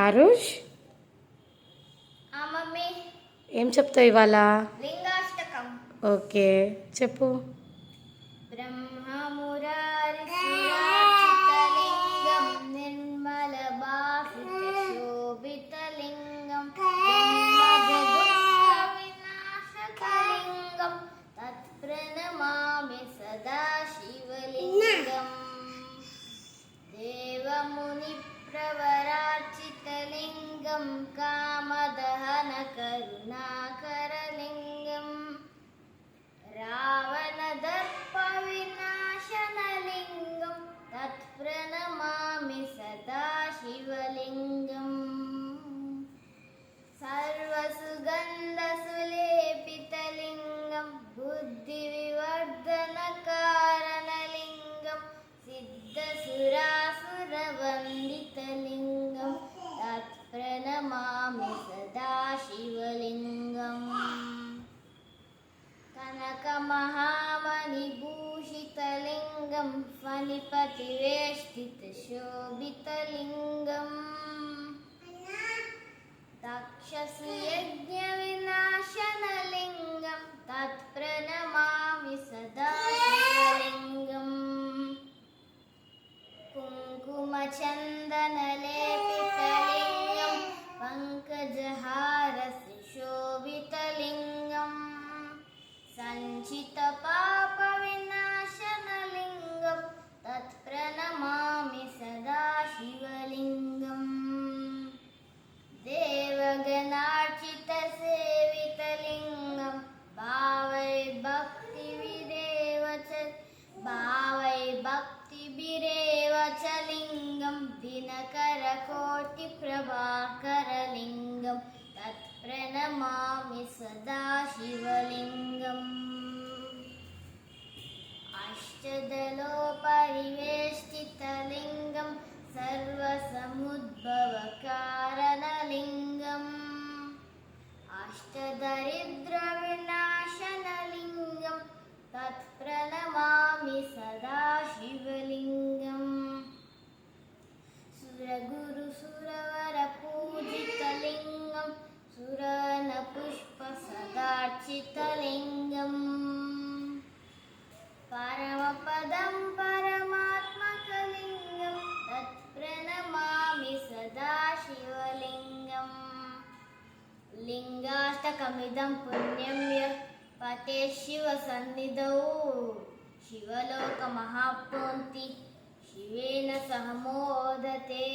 Aarush mummy ఏం చెప్తావు ఇవాళ? లింగాష్టకం. ఓకే చెప్పు. బ్రహ్మమురారిసురార్చితలింగం నిర్మలబాసితశోభితలింగం జన్మజదుఃఖవినాశకలింగం తత్ప్రణమామి సదా శివలింగం. దేవమునిప్రవరార్చితలింగం కామదహనకరుణాకరలింగం రావణదర్పవినాశనలింగం తత్ప్రణమామి సదా శివలింగం. సర్వసుగంధసులేపితలింగం బుద్ధివివర్ధనకారణలింగం సిద్ధసురాసురవందితలింగం తత్ప్రణమామి సదా శివలింగం. కనకమహామణిభూషితలింగం ఫణిపతివేష్టితశోభితలింగం తక్షసుయజ్ఞవినాశనలింగం తత్ప్రణమామి సదా శివలింగం. కుంకుమచందనలేపితలింగం పంకజహారసుశోభితలింగం సంచితపాపవినాశనలింగం తత్ప్రణమామి సదా శివలింగం. దేవగణార్చితసేవితలింగం భావైర్భక్తిభిరేవ చ లింగం దినకరకోటిప్రభాకరలింగం తత్ప్రణమామి సదా శివలింగం. అష్టదలోపరివేష్టితలింగం సర్వసముద్భవకారణలింగం అష్టదరిద్రవినాశనలింగం తత్ప్రణమామి సదా శివలింగం. సురగురుసురవరపూజితలింగం సురనపుష్పసదార్చితలింగం పరమపదం పరమాత్మకలింగం తత్ప్రణమామి సదా శివలింగం. లింగాష్టకమిదం పుణ్యం యః పఠేత్ శివసన్నిధౌ శివలోకమహాప్నోతి శివేన సహ మోదతే.